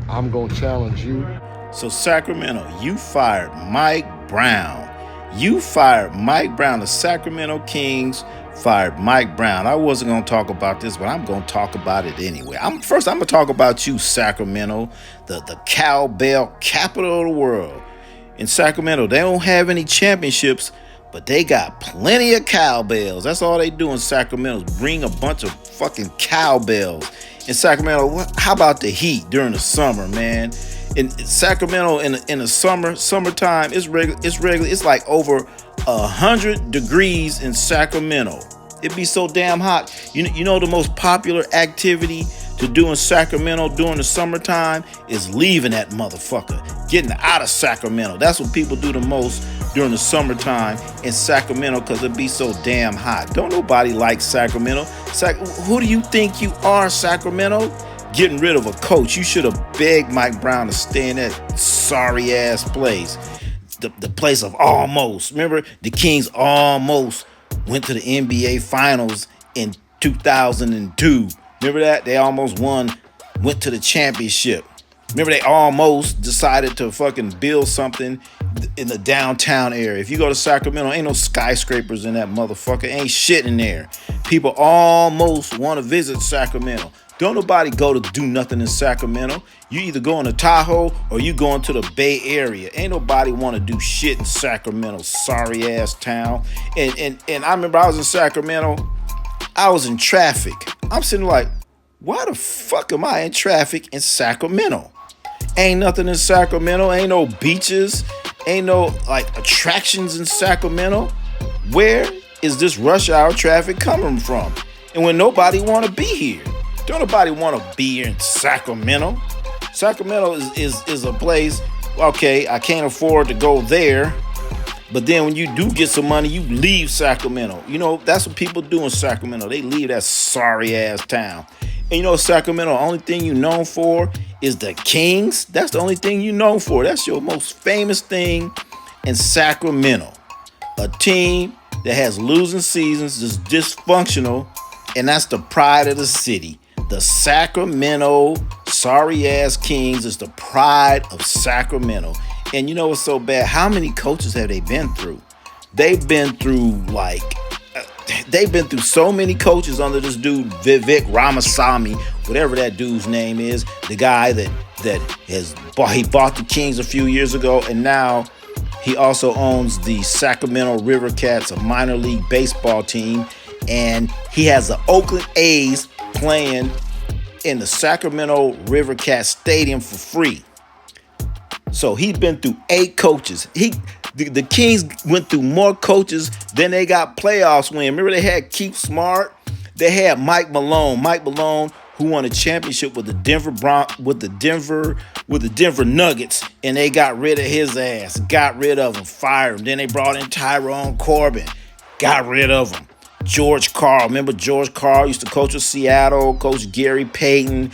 I'm going to challenge you. So Sacramento, you fired Mike Brown. You fired Mike Brown. The Sacramento Kings fired Mike Brown. I wasn't going to talk about this, but I'm going to talk about it anyway. I'm going to talk about you, Sacramento, the cowbell capital of the world. In Sacramento, they don't have any championships, but they got plenty of cowbells. That's all they do in Sacramento is bring a bunch of fucking cowbells. In Sacramento, how about the heat during the summer, man? In Sacramento, in the summertime, it's regular. It's like over 100 degrees in Sacramento. It be so damn hot. You know the most popular activity to do in Sacramento during the summertime is leaving that motherfucker, getting out of Sacramento. That's what people do the most during the summertime in Sacramento because it be so damn hot. Don't nobody like Sacramento. Who do you think you are, Sacramento? Getting rid of a coach. You should have begged Mike Brown to stay in that sorry ass place. The place of almost. Remember, the Kings almost went to the NBA Finals in 2002. Remember that? They almost went to the championship. Remember, they almost decided to fucking build something in the downtown area. If you go to Sacramento, ain't no skyscrapers in that motherfucker. Ain't shit in there. People almost want to visit Sacramento. Don't nobody go to do nothing in Sacramento. You either going to Tahoe or you going to the Bay Area. Ain't nobody want to do shit in Sacramento, sorry ass town. And I remember I was in Sacramento. I was in traffic. I'm sitting like, why the fuck am I in traffic in Sacramento? Ain't nothing in Sacramento. Ain't no beaches. Ain't no like attractions in Sacramento. Where is this rush hour traffic coming from? And when nobody want to be here. Don't nobody want to be here in Sacramento. Sacramento is a place, okay, I can't afford to go there. But then when you do get some money, you leave Sacramento. You know, that's what people do in Sacramento. They leave that sorry ass town. And you know, Sacramento, the only thing you're known for is the Kings. That's the only thing you're known for. That's your most famous thing in Sacramento. A team that has losing seasons, is dysfunctional, and that's the pride of the city. The Sacramento sorry ass Kings is the pride of Sacramento. And you know what's so bad? How many coaches have they been through? They've been through so many coaches under this dude, Vivek Ramaswamy, whatever that dude's name is, the guy that he bought the Kings a few years ago, and now he also owns the Sacramento River Cats, a minor league baseball team, and he has the Oakland A's playing in the Sacramento River Cats Stadium for free. So he's been through 8 coaches. The Kings went through more coaches than they got playoffs win. Remember they had Keith Smart? They had Mike Malone. Mike Malone, who won a championship with the Denver Nuggets, and they got rid of his ass. Got rid of him, fired him. Then they brought in Tyrone Corbin. Got rid of him. George Karl. Remember George Karl used to coach with Seattle, coach Gary Payton,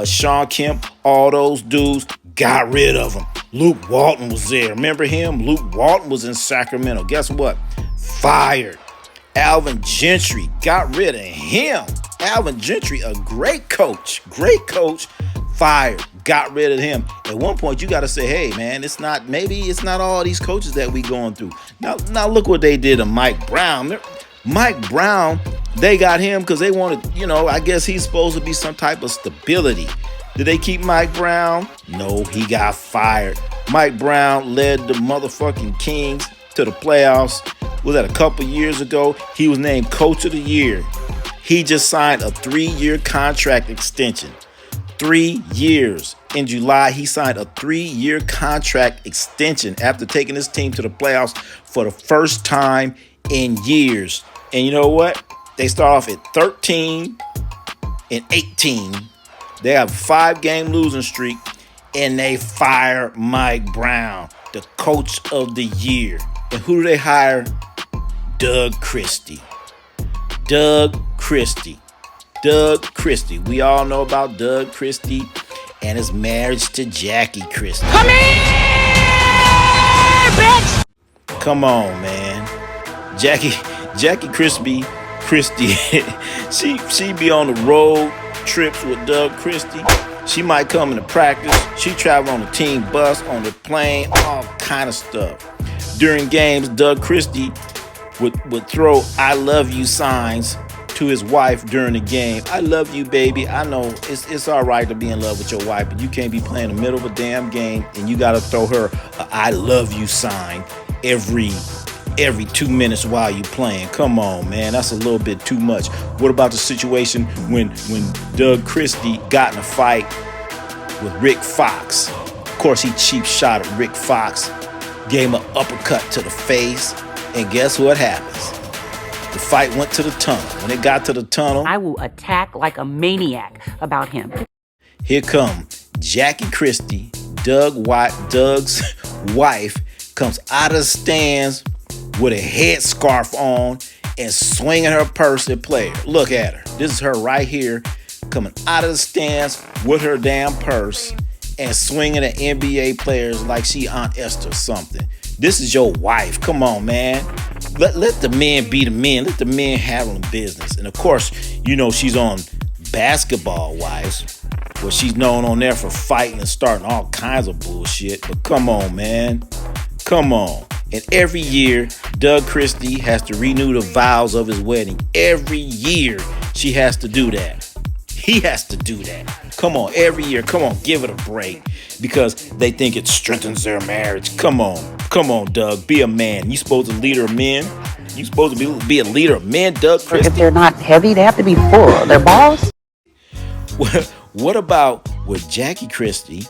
Sean Kemp, all those dudes. Got rid of him. Luke Walton was there. Remember him? Luke Walton was in Sacramento. Guess what? Fired. Alvin Gentry. Got rid of him. Alvin Gentry, a great coach. Fired. Got rid of him. At one point, you got to say, hey, man, maybe it's not all these coaches that we going through. Now look what they did to Mike Brown. Mike Brown, they got him because they wanted, I guess he's supposed to be some type of stability. Did they keep Mike Brown? No, he got fired. Mike Brown led the motherfucking Kings to the playoffs. Was that a couple years ago? He was named Coach of the Year. He just signed a 3-year contract extension. 3 years. In July, he signed a 3-year contract extension after taking his team to the playoffs for the first time in years. And you know what? They start off at 13 and 18. They have a 5-game losing streak, and they fire Mike Brown, the coach of the year. And who do they hire? Doug Christie. Doug Christie. We all know about Doug Christie and his marriage to Jackie Christie. Come here, bitch! Come on, man. Jackie Christie, she be on the road trips with Doug Christie. She might come into practice. She travel on the team bus, on the plane, all kind of stuff. During games, Doug Christie would throw "I love you" signs to his wife during the game. "I love you, baby. I know it's all right to be in love with your wife, but you can't be playing in the middle of a damn game and you got to throw her a "I love you" sign every 2 minutes while you playing. Come on, man. That's a little bit too much. What about the situation when Doug Christie got in a fight with Rick Fox? Of course, he cheap shot at Rick Fox, gave him an uppercut to the face, and guess what happens? The fight went to the tunnel. When it got to the tunnel, I will attack like a maniac about him. Here come Jackie Christie, Doug's wife, comes out of the stands with a headscarf on and swinging her purse at players. Look at her. This is her right here, coming out of the stands with her damn purse and swinging at NBA players like she Aunt Esther or something. This is your wife. Come on, man. Let the men be the men. Let the men handle the business. And of course, you know she's on Basketball Wives, where she's known on there for fighting and starting all kinds of bullshit. But come on, man. Come on. And every year, Doug Christie has to renew the vows of his wedding. Every year, she has to do that. He has to do that. Come on, every year. Come on, give it a break. Because they think it strengthens their marriage. Come on, Doug. Be a man. You supposed to leader of men? You supposed to be a leader of men, Doug Christie? If they're not heavy, they have to be full. They're balls. What about with Jackie Christie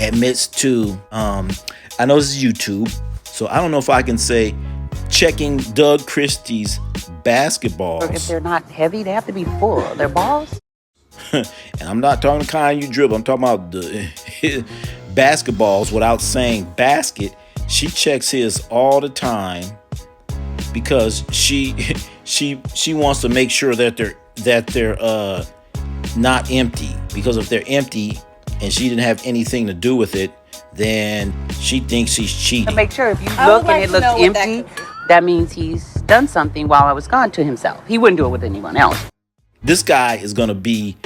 admits to, I know this is YouTube, so I don't know if I can say checking Doug Christie's basketballs. If they're not heavy, they have to be full. They're balls. And I'm not talking the kind you dribble. I'm talking about the basketballs without saying basket. She checks his all the time because she wants to make sure that they're not empty. Because if they're empty and she didn't have anything to do with it, then she thinks she's cheating. To make sure if you look and it looks empty, that means he's done something while I was gone to himself. He wouldn't do it with anyone else. This guy is going to be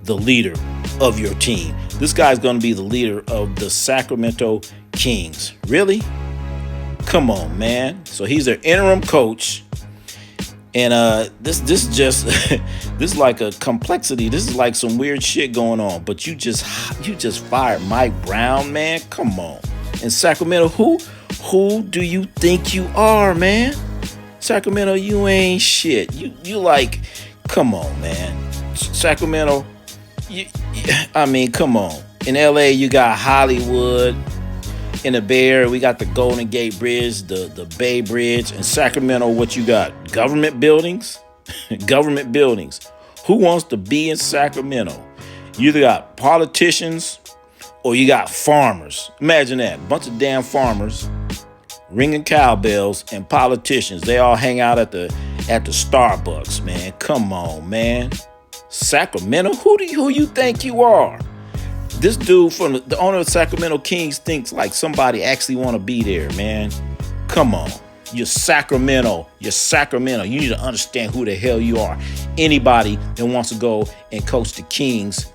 the leader of your team. This guy is going to be the leader of the Sacramento Kings. Really? Come on, man. So he's their interim coach. And this is just this is like a complexity. This is like some weird shit going on. But you just fired Mike Brown, man. Come on. In Sacramento, who do you think you are, man? Sacramento, you ain't shit. You like, come on, man. Sacramento, come on. In LA, you got Hollywood. In the Bay Area, we got the Golden Gate Bridge, the Bay Bridge. In Sacramento, what you got? Government buildings? Government buildings. Who wants to be in Sacramento? You either got politicians or you got farmers. Imagine that. A bunch of damn farmers ringing cowbells and politicians. They all hang out at the Starbucks, man. Come on, man. Sacramento? Who you think you are? This dude from the owner of Sacramento Kings thinks like somebody actually want to be there, man. Come on. You're Sacramento. You need to understand who the hell you are. Anybody that wants to go and coach the Kings,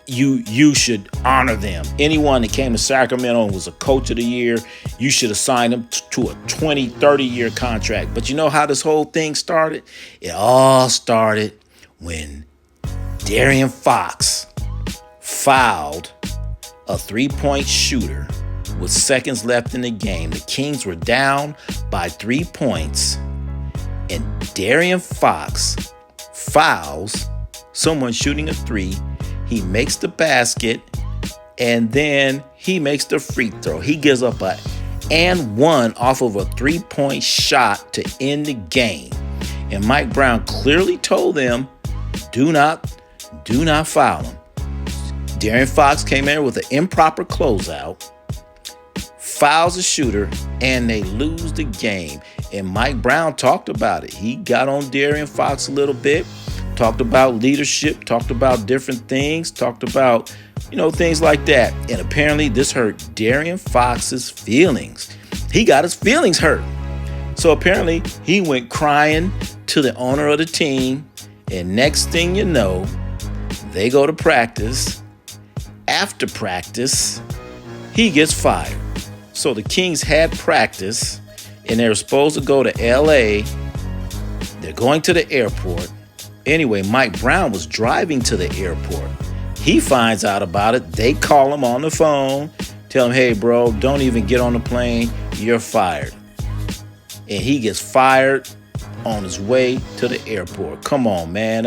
you should honor them. Anyone that came to Sacramento and was a coach of the year, you should assign them to a 20, 30-year contract. But you know how this whole thing started? It all started when De'Aaron Fox fouled a three-point shooter with seconds left in the game. The Kings were down by 3 points, and De'Aaron Fox fouls someone shooting a three. He makes the basket, and then he makes the free throw. He gives up a and one off of a three-point shot to end the game. And Mike Brown clearly told them, do not foul him. De'Aaron Fox came in with an improper closeout, fouls a shooter, and they lose the game. And Mike Brown talked about it. He got on De'Aaron Fox a little bit, talked about leadership, talked about different things, talked about, things like that. And apparently this hurt De'Aaron Fox's feelings. He got his feelings hurt. So apparently he went crying to the owner of the team. And next thing you know, They go to practice. After practice, he gets fired. So the Kings had practice, and they were supposed to go to LA. They're going to the airport. Anyway, Mike Brown was driving to the airport. He finds out about it. They call him on the phone, tell him, hey, bro, don't even get on the plane. You're fired. And he gets fired on his way to the airport. Come on, man.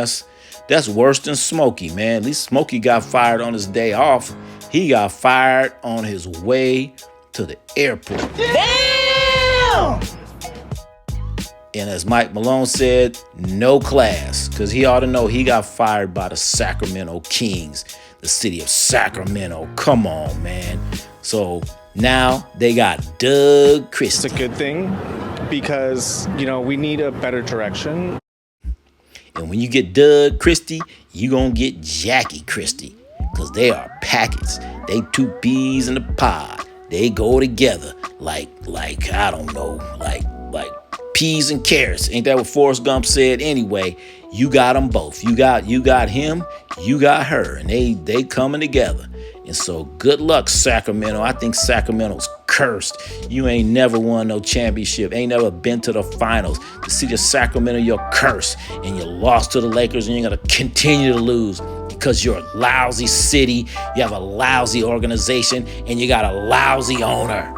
That's worse than Smokey, man. At least Smokey got fired on his day off. He got fired on his way to the airport. Damn! And as Mike Malone said, no class, because he ought to know he got fired by the Sacramento Kings, the city of Sacramento. Come on, man. So now they got Doug Christie. It's a good thing because, we need a better direction. And when you get Doug Christie, you going to get Jackie Christie, because they are packets. They two peas in the pod. They go together like I don't know, like peas and carrots. Ain't that what Forrest Gump said? Anyway, you got them both. You got him, you got her, and they coming together. And so good luck, Sacramento. I think Sacramento's cursed. You ain't never won no championship, ain't never been to the finals. The city of Sacramento, you're cursed, and you lost to the Lakers, and you're gonna continue to lose because you're a lousy city, you have a lousy organization, and you got a lousy owner.